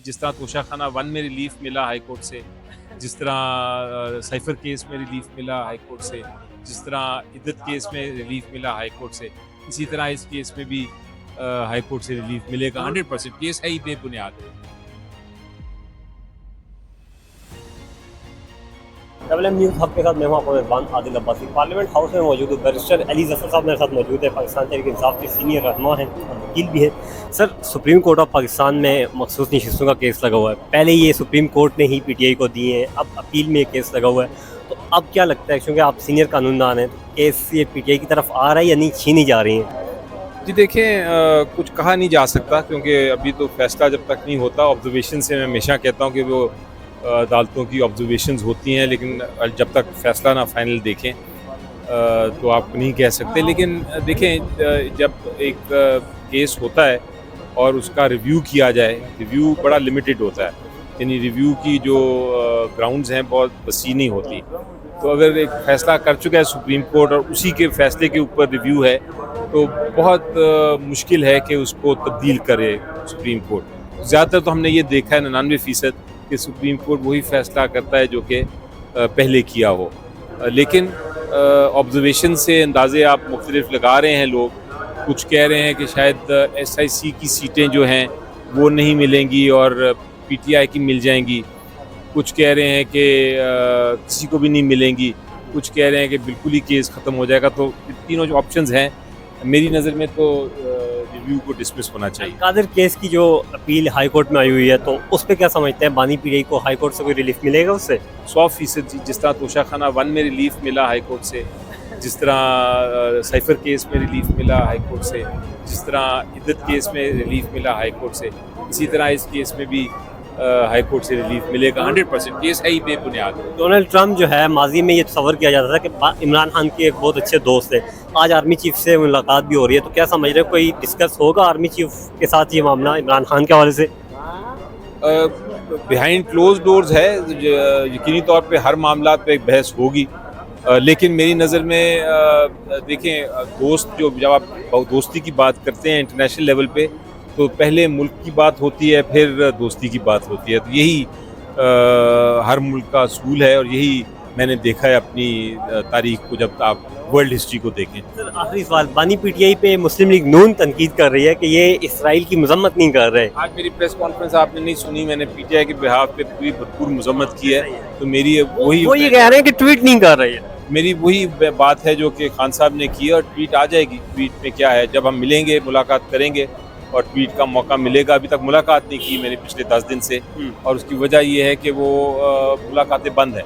जिस तरह तोशाखाना 1 में रिलीफ मिला हाई कोर्ट से, जिस तरह साइफर केस में रिलीफ मिला हाई कोर्ट से, जिस तरह इद्दत केस में रिलीफ मिला हाई कोर्ट से, इसी तरह इस केस में भी हाई कोर्ट से रिलीफ मिलेगा 100%। केस है ही बेबुनियाद। डबल न्यूज़ हब के साथ मैं हूं आपका मेज़बान आदिल अब्बासी। पार्लियामेंट हाउस में मौजूद हूं। बैरिस्टर अली ज़फ़र साहब मेरे साथ मौजूद है, पाकिस्तान तहरीक इंसाफ के सीनियर रहनुमा हैं और वकील भी हैं। Sir, supreme court of Pakistan में मखसूस नशिस्तों का केस लगा हुआ है। पहले ये सुप्रीम कोर्ट ने ही PTI को दिए हैं, अब अपील में केस लगा हुआ है। तो अब क्या लगता है, क्योंकि आप सीनियर कानूनदान हैं, तो केस ये PTI की तरफ आ रहा है या नहीं छीनी जा रही हैं? जी देखें, कुछ कहा नहीं जा सकता क्योंकि अभी तो फैसला जब तक नहीं होता। ऑब्जर्वेशन से मैं हमेशा कहता हूँ कि वो अदालतों की ऑब्जर्वेशंस होती हैं, लेकिन जब तक फैसला ना फाइनल देखें तो आप नहीं कह सकते। लेकिन देखें, जब एक केस होता है और उसका रिव्यू किया जाए, रिव्यू बड़ा लिमिटेड होता है, यानी रिव्यू की जो ग्राउंड्स हैं बहुत वसी नहीं होती। तो अगर एक फ़ैसला कर चुका है सुप्रीम कोर्ट और उसी के फ़ैसले के ऊपर रिव्यू है तो बहुत मुश्किल है कि उसको तब्दील करे सुप्रीम कोर्ट। ज़्यादातर तो हमने ये देखा है 99% कि सुप्रीम कोर्ट वही फ़ैसला करता है जो कि पहले किया हो। लेकिन ऑब्जर्वेशन से अंदाज़े आप मुख्तलिफ लगा रहे हैं लोग। कुछ कह रहे हैं कि शायद SIC की सीटें जो हैं वो नहीं मिलेंगी और PTI की मिल जाएंगी। कुछ कह रहे हैं कि किसी को भी नहीं मिलेंगी। कुछ कह रहे हैं कि बिल्कुल ही केस ख़त्म हो जाएगा। तो तीनों जो ऑप्शंस हैं, मेरी नज़र में तो रिव्यू को डिसमिस होना चाहिए। कादिर केस की जो अपील हाई कोर्ट में आई हुई है, तो उस पर क्या समझते हैं? बानी PTI को हाई कोर्ट से कोई रिलीफ मिलेगा उससे? 100% जिस तरह तोशाखाना 1 में रिलीफ मिला हाई कोर्ट से, जिस तरह साइफर केस में रिलीफ मिला हाई कोर्ट से, जिस तरह इद्दत केस में रिलीफ मिला हाई कोर्ट से, इसी तरह इस केस में भी हाई कोर्ट से रिलीफ मिलेगा 100%। केस है ही बेबुनियाद। डोनाल्ड ट्रंप जो है, माजी में ये तस्वर किया जाता था कि इमरान खान के एक बहुत अच्छे दोस्त हैं। आज आर्मी चीफ से मुलाकात भी हो रही है, तो क्या समझ रहे हो कोई डिस्कस होगा आर्मी चीफ के साथ ये मामला इमरान खान के हवाले से? बिहाइंड क्लोज डोर्स है, यकीनी तौर पे हर मामला पे एक बहस होगी। लेकिन मेरी नज़र में देखें, दोस्त जो जब आप दोस्ती की बात करते हैं इंटरनेशनल लेवल पे, तो पहले मुल्क की बात होती है, फिर दोस्ती की बात होती है। तो यही हर मुल्क का असूल है और यही मैंने देखा है अपनी तारीख को, जब आप वर्ल्ड हिस्ट्री को देखें। सर, आखिरी सवाल, बानी PTI पे मुस्लिम लीग नून तनकीद कर रही है कि ये इसराइल की मजम्मत नहीं कर रहे। आज मेरी प्रेस कॉन्फ्रेंस आपने नहीं सुनी, मैंने PTI के बिहाफ पे पूरी भरपूर मजम्मत की है। तो मेरी वो ये कह रहे हैं कि ट्वीट नहीं कर रही है। मेरी वही बात है जो कि खान साहब ने की है, और ट्वीट आ जाएगी। ट्वीट में क्या है, जब हम मिलेंगे, मुलाकात करेंगे और ट्वीट का मौका मिलेगा। अभी तक मुलाकात नहीं की मैंने पिछले 10 दिन से, और उसकी वजह ये है कि वो मुलाकातें बंद हैं।